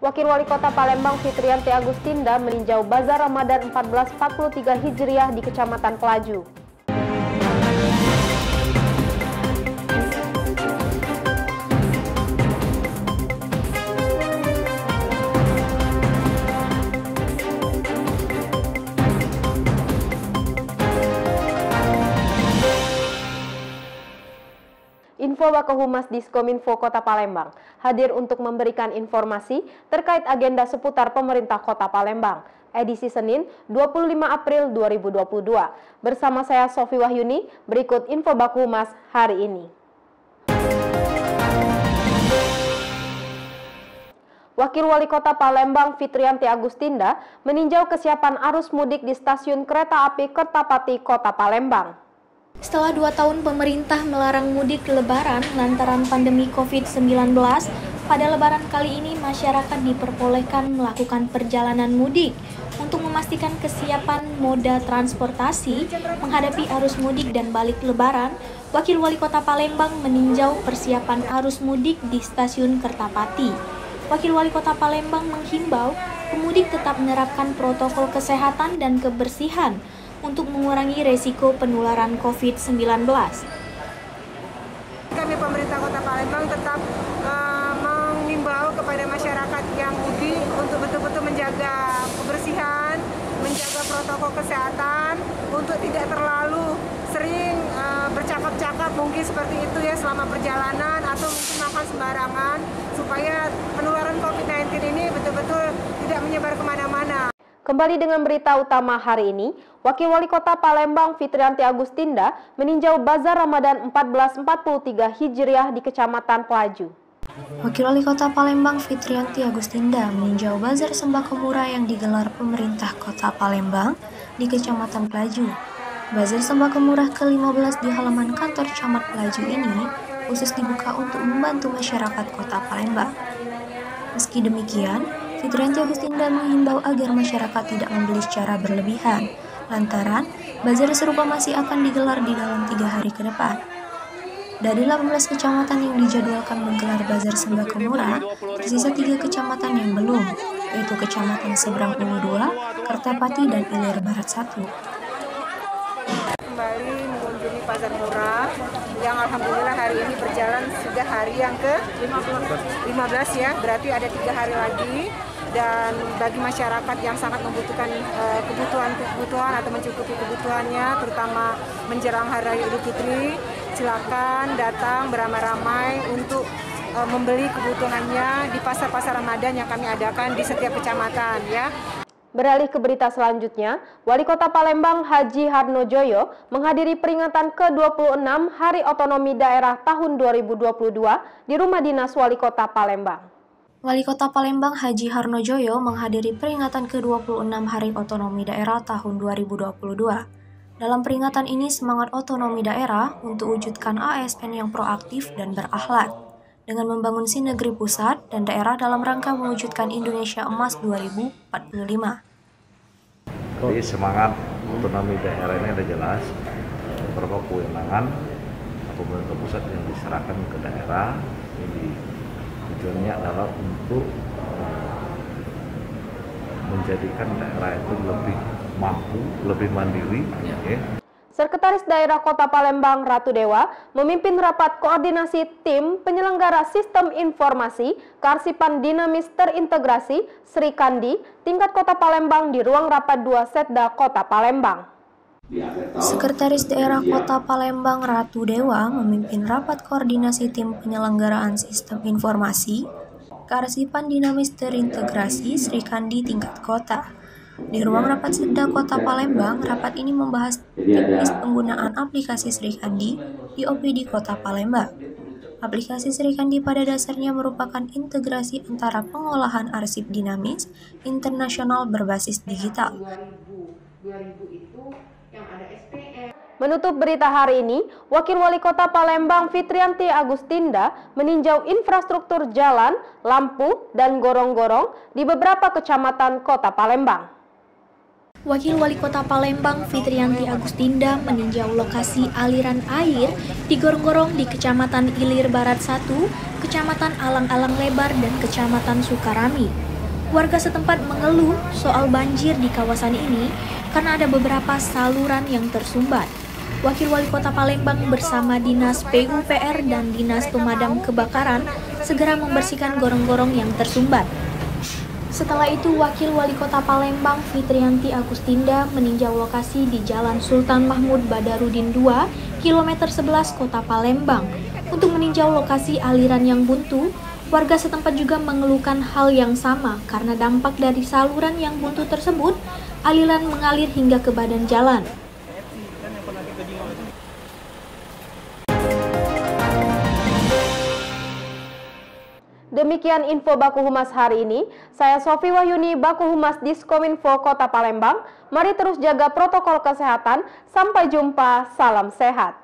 Wakil Wali Kota Palembang Fitriyanti Agustinda meninjau Bazar Ramadan 1443 Hijriah di Kecamatan Pelaju. Info Wakahumas Diskominfo Kota Palembang hadir untuk memberikan informasi terkait agenda seputar pemerintah Kota Palembang, edisi Senin 25 April 2022. Bersama saya Sofi Wahyuni, berikut info Wakahumas hari ini. Wakil Wali Kota Palembang Fitriyanti Agustinda meninjau kesiapan arus mudik di stasiun kereta api Kertapati, Kota Palembang. Setelah 2 tahun pemerintah melarang mudik lebaran lantaran pandemi COVID-19, pada lebaran kali ini masyarakat diperbolehkan melakukan perjalanan mudik. Untuk memastikan kesiapan moda transportasi menghadapi arus mudik dan balik lebaran, Wakil Wali Kota Palembang meninjau persiapan arus mudik di stasiun Kertapati. Wakil Wali Kota Palembang menghimbau pemudik tetap menerapkan protokol kesehatan dan kebersihan untuk mengurangi resiko penularan COVID-19. Kami pemerintah Kota Palembang tetap mengimbau kepada masyarakat yang mudik untuk betul-betul menjaga kebersihan, menjaga protokol kesehatan, untuk tidak terlalu sering bercakap-cakap mungkin seperti itu ya selama perjalanan, atau mungkin makan sembarangan, supaya penularan COVID-19 ini betul-betul tidak menyebar kemana-mana. Kembali dengan berita utama hari ini, Wakil Wali Kota Palembang Fitriyanti Agustinda meninjau Bazar Ramadan 1443 Hijriah di Kecamatan Pelaju. Wakil Wali Kota Palembang Fitriyanti Agustinda meninjau bazar sembako murah yang digelar pemerintah Kota Palembang di Kecamatan Pelaju. Bazar sembako murah ke-15 di halaman kantor Camat Pelaju ini khusus dibuka untuk membantu masyarakat Kota Palembang. Meski demikian, Fitriyanti Agustinda menghimbau agar masyarakat tidak membeli secara berlebihan, lantaran bazar serupa masih akan digelar di dalam 3 hari ke depan. Dari 18 kecamatan yang dijadwalkan menggelar bazar sembako murah, tersisa 3 kecamatan yang belum, yaitu Kecamatan Seberang Ulu 2, Kertapati, dan Ilir Barat 1. Kembali mengunjungi pasar murah yang alhamdulillah hari ini berjalan sudah hari yang ke-15 ya, berarti ada 3 hari lagi. Dan bagi masyarakat yang sangat membutuhkan kebutuhan atau mencukupi kebutuhannya, terutama menjelang Hari Raya Idul Fitri, silakan datang beramai-ramai untuk membeli kebutuhannya di pasar-pasar Ramadan yang kami adakan di setiap kecamatan ya. Beralih ke berita selanjutnya, Wali Kota Palembang Haji Harnojoyo menghadiri peringatan ke-26 Hari Otonomi Daerah tahun 2022 di Rumah Dinas Wali Kota Palembang. Wali Kota Palembang Haji Harnojoyo menghadiri peringatan ke-26 Hari Otonomi Daerah tahun 2022. Dalam peringatan ini, semangat otonomi daerah untuk wujudkan ASN yang proaktif dan berakhlak, dengan membangun sinergi pusat dan daerah dalam rangka mewujudkan Indonesia Emas 2045. Jadi semangat otonomi daerah ini ada jelas, beberapa kewenangan pemerintah pusat yang diserahkan ke daerah. Ini tujuannya adalah untuk menjadikan daerah itu lebih mampu, lebih mandiri. Ya. Sekretaris Daerah Kota Palembang Ratu Dewa memimpin rapat koordinasi tim penyelenggara sistem informasi kearsipan dinamis terintegrasi Sri Kandi tingkat Kota Palembang di ruang rapat 2 Setda Kota Palembang. Sekretaris Daerah Kota Palembang Ratu Dewa memimpin rapat koordinasi tim penyelenggaraan sistem informasi kearsipan dinamis terintegrasi Sri Kandi tingkat kota. Di ruang rapat Setda Kota Palembang, rapat ini membahas teknis penggunaan aplikasi Sri Kandi di OPD Kota Palembang. Aplikasi Sri Kandi pada dasarnya merupakan integrasi antara pengolahan arsip dinamis internasional berbasis digital. Menutup berita hari ini, Wakil Wali Kota Palembang Fitriyanti Agustinda meninjau infrastruktur jalan, lampu, dan gorong-gorong di beberapa kecamatan Kota Palembang. Wakil Wali Kota Palembang Fitriyanti Agustinda meninjau lokasi aliran air di gorong-gorong di Kecamatan Ilir Barat 1, Kecamatan Alang-Alang Lebar, dan Kecamatan Sukarami. Warga setempat mengeluh soal banjir di kawasan ini karena ada beberapa saluran yang tersumbat. Wakil Wali Kota Palembang bersama Dinas PUPR dan Dinas Pemadam Kebakaran segera membersihkan gorong-gorong yang tersumbat. Setelah itu, Wakil Wali Kota Palembang Fitrianti Agustinda meninjau lokasi di Jalan Sultan Mahmud Badarudin 2, kilometer 11 Kota Palembang. Untuk meninjau lokasi aliran yang buntu, warga setempat juga mengeluhkan hal yang sama karena dampak dari saluran yang buntu tersebut, aliran mengalir hingga ke badan jalan. Demikian info Baku Humas hari ini. Saya Sofi Wahyuni, Baku Humas Diskominfo Kota Palembang. Mari terus jaga protokol kesehatan. Sampai jumpa, salam sehat.